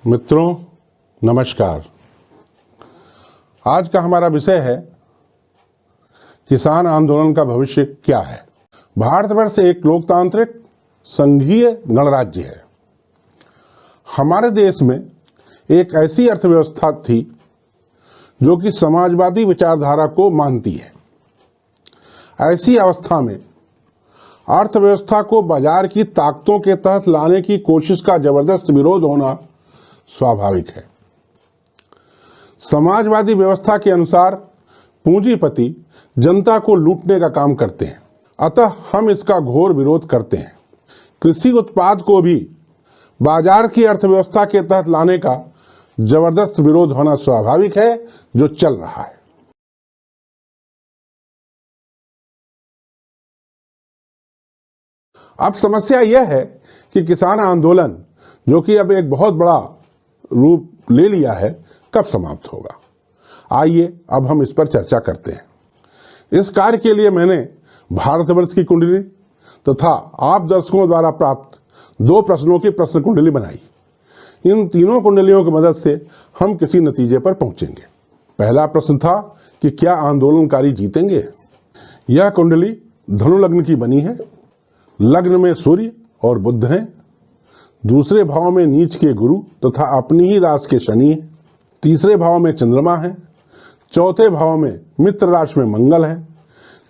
मित्रों नमस्कार। आज का हमारा विषय है किसान आंदोलन का भविष्य क्या है। भारतवर्ष एक लोकतांत्रिक संघीय गणराज्य है। हमारे देश में एक ऐसी अर्थव्यवस्था थी जो कि समाजवादी विचारधारा को मानती है। ऐसी अवस्था में अर्थव्यवस्था को बाजार की ताकतों के तहत लाने की कोशिश का जबरदस्त विरोध होना स्वाभाविक है। समाजवादी व्यवस्था के अनुसार पूंजीपति जनता को लूटने का काम करते हैं, अतः हम इसका घोर विरोध करते हैं। कृषि उत्पाद को भी बाजार की अर्थव्यवस्था के तहत लाने का जबरदस्त विरोध होना स्वाभाविक है, जो चल रहा है। अब समस्या यह है कि किसान आंदोलन, जो कि अब एक बहुत बड़ा रूप ले लिया है, कब समाप्त होगा। आइए अब हम इस पर चर्चा करते हैं। इस कार्य के लिए मैंने भारतवर्ष की कुंडली तथा आप दर्शकों द्वारा प्राप्त 2 प्रश्नों की प्रश्न कुंडली बनाई। इन तीनों कुंडलियों की मदद से हम किसी नतीजे पर पहुंचेंगे। पहला प्रश्न था कि क्या आंदोलनकारी जीतेंगे। यह कुंडली धनु लग्न की बनी है। लग्न में सूर्य और बुध हैं। दूसरे भाव में नीच के गुरु तथा अपनी ही राशि के शनि है। तीसरे भाव में चंद्रमा है। चौथे भाव में मित्र राशि में मंगल है।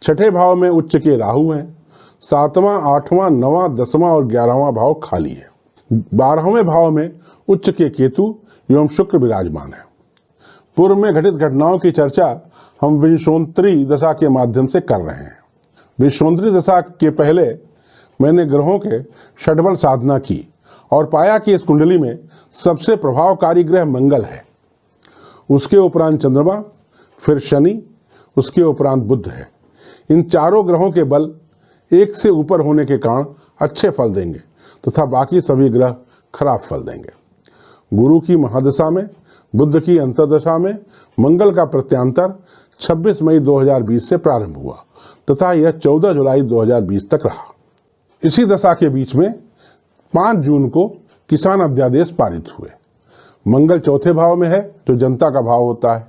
छठे भाव में उच्च के राहु हैं। 7वां, 8वां, 9वां, 10वां और 11वां भाव खाली है। 12वें भाव में उच्च के केतु एवं शुक्र विराजमान है। पूर्व में घटित घटनाओं की चर्चा हम विंशोत्तरी दशा के माध्यम से कर रहे हैं। विंशोत्तरी दशा के पहले मैंने ग्रहों के षटबल साधना की और पाया कि इस कुंडली में सबसे प्रभावकारी ग्रह मंगल है। उसके उपरांत चंद्रमा, फिर शनि, उसके उपरांत बुध है। इन चारों ग्रहों के बल एक से ऊपर होने के कारण अच्छे फल देंगे तथा बाकी सभी ग्रह खराब फल देंगे। गुरु की महादशा में, बुध की अंतर्दशा में मंगल का प्रत्यांतर 26 मई 2020 से प्रारंभ हुआ तथा यह 14 जुलाई 2020 तक रहा। इसी दशा के बीच में 5 जून को किसान अध्यादेश पारित हुए। मंगल चौथे भाव में है, जो जनता का भाव होता है,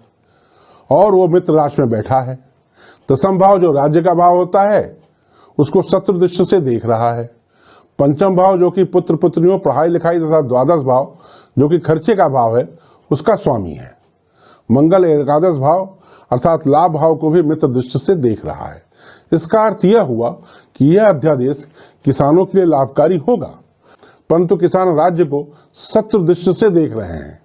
और वो मित्र राशि में बैठा है। दसम भाव, जो राज्य का भाव होता है, उसको शत्रु दृष्टि से देख रहा है। पंचम भाव, जो कि पुत्र पुत्रियों, पढ़ाई लिखाई तथा द्वादश भाव, जो कि खर्चे का भाव है, उसका स्वामी है। मंगल एकादश भाव अर्थात लाभ भाव को भी मित्र दृष्टि से देख रहा है। इसका अर्थ यह हुआ कि यह अध्यादेश किसानों के लिए लाभकारी होगा, परंतु किसान राज्य को शत्रु दृष्टि से देख रहे हैं।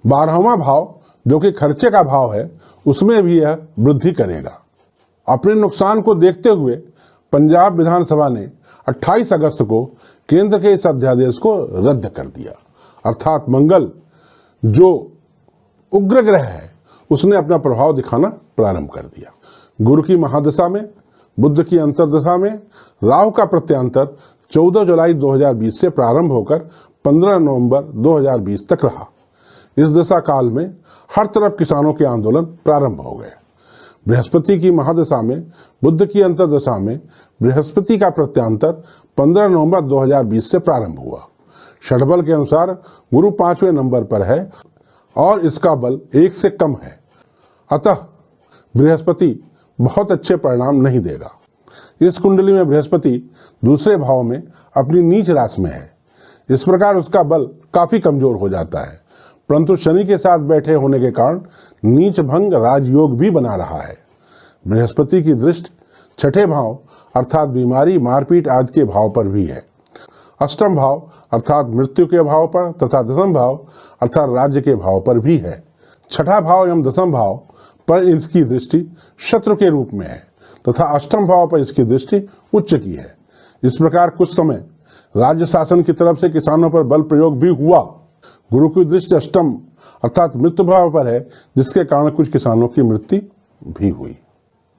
12वां भाव, जो कि खर्चे का भाव है, उसमें भी यह वृद्धि करेगा। अपने नुकसान को देखते हुए पंजाब विधानसभा ने 28 अगस्त को केंद्र के इस अध्यादेश को रद्द कर दिया। अर्थात मंगल, जो उग्र ग्रह है, उसने अपना प्रभाव दिखाना प्रारंभ कर दिया। गुरु की महादशा में, बुध की अंतर्दशा में राहु का प्रत्यांतर 14 जुलाई 2020 से प्रारंभ होकर 15 नवंबर 2020 तक रहा। इस दशा काल में हर तरफ किसानों के आंदोलन प्रारंभ हो गए। बृहस्पति की महादशा में, बुध की अंतर्दशा में बृहस्पति का प्रत्यांतर 15 नवंबर 2020 से प्रारंभ हुआ। षटबल के अनुसार गुरु 5वें नंबर पर है और इसका बल 1 से कम है, अतः बृहस्पति बहुत अच्छे परिणाम नहीं देगा। इस कुंडली में बृहस्पति दूसरे भाव में अपनी नीच राशि में है। इस प्रकार उसका बल काफी कमजोर हो जाता है, परंतु शनि के साथ बैठे होने के कारण नीच भंग राजयोग भी बना रहा है। बृहस्पति की दृष्टि छठे भाव अर्थात बीमारी, मारपीट आदि के भाव पर भी है। अष्टम भाव अर्थात मृत्यु के भाव पर तथा दसम भाव अर्थात राज्य के भाव पर भी है। छठा भाव एवं दसम भाव पर इसकी दृष्टि शत्रु के रूप में है तथा अष्टम भाव पर इसकी दृष्टि उच्च की है। इस प्रकार कुछ समय राज्य शासन की तरफ से किसानों पर बल प्रयोग भी हुआ। गुरु की दृष्टि अष्टम अर्थात मृत्यु भाव पर है, जिसके कारण कुछ किसानों की मृत्यु भी हुई।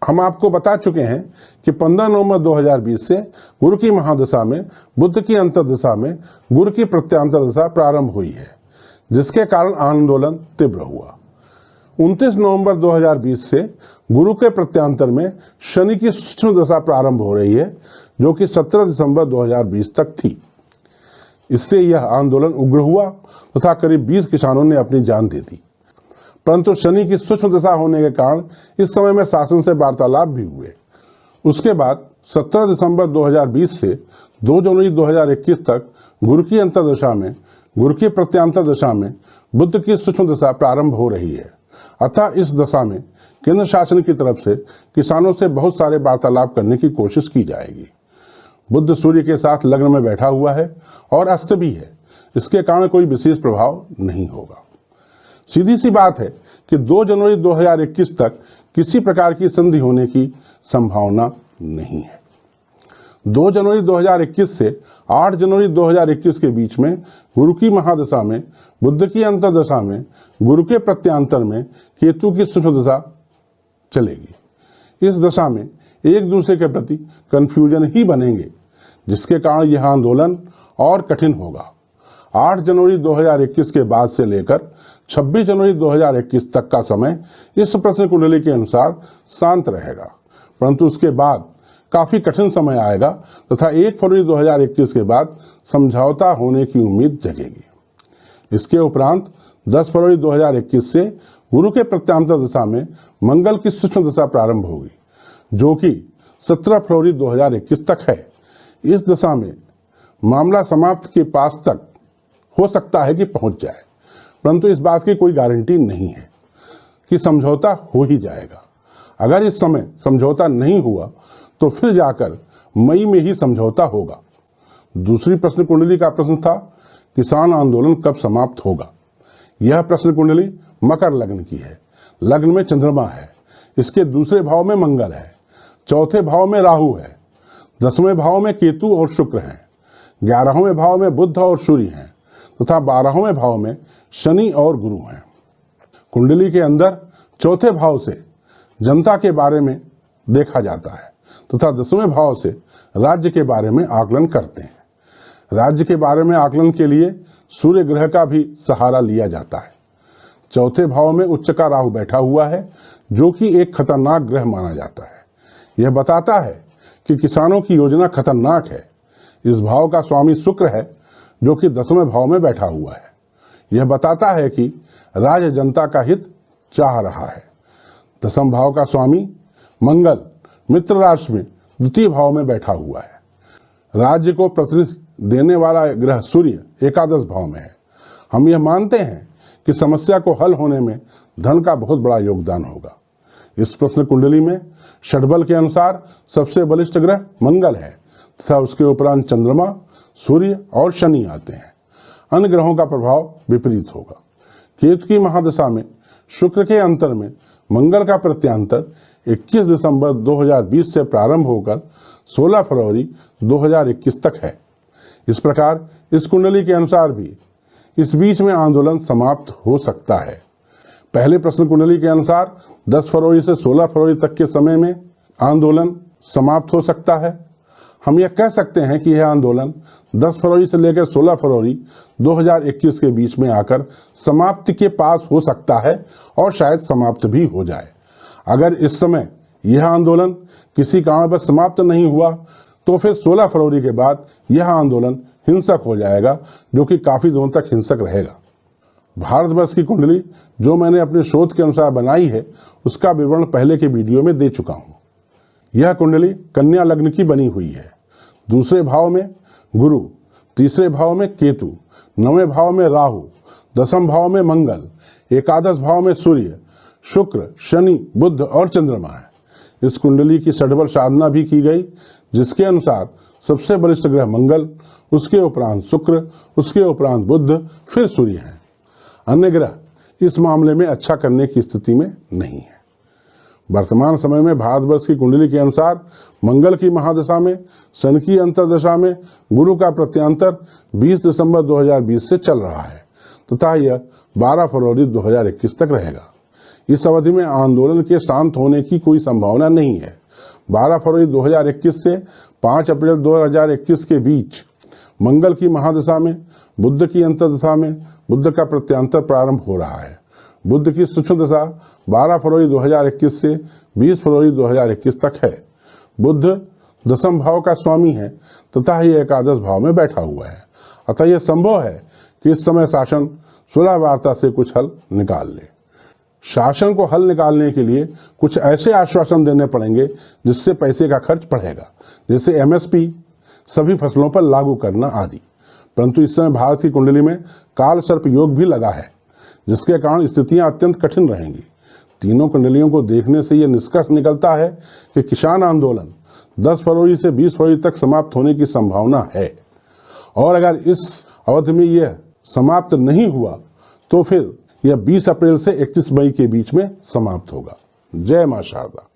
हम आपको बता चुके हैं कि 15 नवंबर 2020 से गुरु की महादशा में, बुध की अंतर्दशा में गुरु की प्रत्यांतर दशा प्रारंभ हुई है, जिसके कारण आंदोलन तीव्र हुआ। 29 नवंबर 2020 से गुरु के प्रत्यांतर में शनि की सूक्ष्म दशा प्रारंभ हो रही है, जो कि 17 दिसंबर 2020 तक थी। इससे यह आंदोलन उग्र हुआ तथा करीब 20 किसानों ने अपनी जान दे दी। परंतु शनि की सूक्ष्म दशा होने के कारण इस समय में शासन से वार्तालाप भी हुए। उसके बाद 17 दिसंबर 2020 से 2 जनवरी 2021 तक गुरु की अंतर्दशा में, गुरु की प्रत्यांतर दशा में बुध की सूक्ष्म दशा प्रारंभ हो रही है। अतः इस दशा में केंद्र शासन की तरफ से किसानों से बहुत सारे वार्तालाप करने की कोशिश की जाएगी। बुध सूर्य के साथ लग्न में बैठा हुआ है और अस्त भी है, इसके कारण कोई विशेष प्रभाव नहीं होगा। सीधी सी बात है कि 2 जनवरी 2021 तक किसी प्रकार की संधि होने की संभावना नहीं है। 2 जनवरी 2021 से 8 जनवरी 2021 के बीच में गुरु की महादशा में, बुध की अंतर्दशा में, गुरु के प्रत्यांतर में केतु की सूक्ष्म दशा चलेगी। इस दशा में एक दूसरे के प्रति कंफ्यूजन ही बनेंगे, जिसके कारण यह आंदोलन और कठिन होगा। 8 जनवरी 2021 के बाद से लेकर 26 जनवरी 2021 तक का समय इस प्रश्न कुंडली के अनुसार शांत रहेगा, परंतु उसके बाद काफी कठिन समय आएगा तथा 1 फरवरी 2021 के बाद समझौता होने की उम्मीद जगेगी। इसके उपरांत 10 फरवरी 2021 से गुरु के प्रत्यांतर दशा में मंगल की सूक्ष्म दशा प्रारंभ होगी, जो कि 17 फरवरी 2021 तक है। इस दशा में मामला समाप्त के पास तक हो सकता है कि पहुंच जाए, परंतु इस बात की कोई गारंटी नहीं है कि समझौता हो ही जाएगा। अगर इस समय समझौता नहीं हुआ तो फिर जाकर मई में ही समझौता होगा। दूसरी प्रश्न कुंडली का प्रश्न था, किसान आंदोलन कब समाप्त होगा। यह प्रश्न कुंडली मकर लग्न की है। लग्न में चंद्रमा है, इसके दूसरे भाव में मंगल है, चौथे भाव में राहु है, 10वें भाव में केतु और शुक्र हैं, 11वें भाव में बुध और सूर्य हैं तथा 12वें भाव में शनि और गुरु हैं। कुंडली के अंदर चौथे भाव से जनता के बारे में देखा जाता है तथा 10वें भाव से राज्य के बारे में आकलन करते हैं। राज्य के बारे में आकलन के लिए सूर्य ग्रह का भी सहारा लिया जाता है। चौथे भाव में उच्च का राहु बैठा हुआ है, जो कि एक खतरनाक ग्रह माना जाता है। यह बताता है कि किसानों की योजना खतरनाक है। इस भाव का स्वामी शुक्र है, जो कि 10वें भाव में बैठा हुआ है। यह बताता है कि राज्य जनता का हित चाह रहा है। 10वें भाव का स्वामी मंगल मित्र राशि में द्वितीय भाव में बैठा हुआ है। राज्य को प्रतिनिधि देने वाला ग्रह सूर्य एकादश भाव में है। हम यह मानते हैं कि समस्या को हल होने में धन का बहुत बड़ा योगदान होगा। इस प्रश्न कुंडली में षटबल के अनुसार सबसे बलिष्ठ ग्रह मंगल है तथा उसके उपरांत चंद्रमा, सूर्य और शनि आते हैं। अन्य ग्रहों का प्रभाव विपरीत होगा। केतु की महादशा में शुक्र के अंतर में मंगल का प्रत्यांतर 21 दिसंबर 2020 से प्रारंभ होकर 16 फरवरी 2021 तक है। इस प्रकार इस कुंडली के अनुसार भी इस बीच में आंदोलन समाप्त हो सकता है। पहले प्रश्न कुंडली के अनुसार 10 फरवरी से 16 फरवरी तक के समय में आंदोलन समाप्त हो सकता है। हम यह कह सकते हैं कि यह आंदोलन 10 फरवरी से लेकर 16 फरवरी 2021 के बीच में आकर समाप्ति के पास हो सकता है और शायद समाप्त भी हो जाए। अगर इस समय यह आंदोलन किसी कारणवश समाप्त नहीं हुआ तो फिर 16 फरवरी के बाद यह आंदोलन हिंसक हो जाएगा, जो कि काफी दिनों तक हिंसक रहेगा। भारतवर्ष की कुंडली जो मैंने अपने शोध के अनुसार बनाई है, उसका विवरण पहले के वीडियो में दे चुका हूं। यह कुंडली कन्या लग्न की बनी हुई है। दूसरे भाव में गुरु, तीसरे भाव में केतु, 9वें भाव में राहु, 10वें भाव में मंगल, एकादश भाव में सूर्य, शुक्र, शनि, बुध और चंद्रमा है। इस कुंडली की षटबल साधना भी की गई, जिसके अनुसार सबसे बलिष्ठ ग्रह मंगल, उसके उपरांत शुक्र, उसके उपरांत बुध, फिर सूर्य है। अन्य ग्रह इस मामले में अच्छा करने की स्थिति में नहीं है। वर्तमान समय में भारतवर्ष की कुंडली के अनुसार मंगल की महादशा में, शनि की अंतर्दशा में गुरु का प्रत्यांतर 20 दिसंबर 2020 से चल रहा है तथा यह 12 फरवरी 2021 तक रहेगा। इस अवधि में आंदोलन के शांत होने की कोई संभावना नहीं है। 12 फरवरी 2021 से 5 अप्रैल 2021 के बीच मंगल की महादशा में, बुध की अंतर्दशा में बुध का प्रत्यांतर प्रारंभ हो रहा है। बुध की सूक्ष्म दशा 12 फरवरी 2021 से 20 फरवरी 2021 तक है। बुध 10वें भाव का स्वामी है तथा यह एकादश भाव में बैठा हुआ है। अतः यह संभव है कि इस समय शासन सुलह वार्ता से कुछ हल निकाल ले। शासन को हल निकालने के लिए कुछ ऐसे आश्वासन देने पड़ेंगे जिससे पैसे का खर्च बढ़ेगा, जैसे एमएसपी सभी फसलों पर लागू करना आदि। परंतु इस समय भारत की कुंडली में काल सर्प योग भी लगा है, जिसके कारण स्थितियां अत्यंत कठिन रहेंगी। तीनों कुंडलियों को देखने से यह निष्कर्ष निकलता है कि किसान आंदोलन 10 फरवरी से 20 फरवरी तक समाप्त होने की संभावना है, और अगर इस अवधि में यह समाप्त नहीं हुआ तो फिर यह 20 अप्रैल से 31 मई के बीच में समाप्त होगा। जय मां शारदा।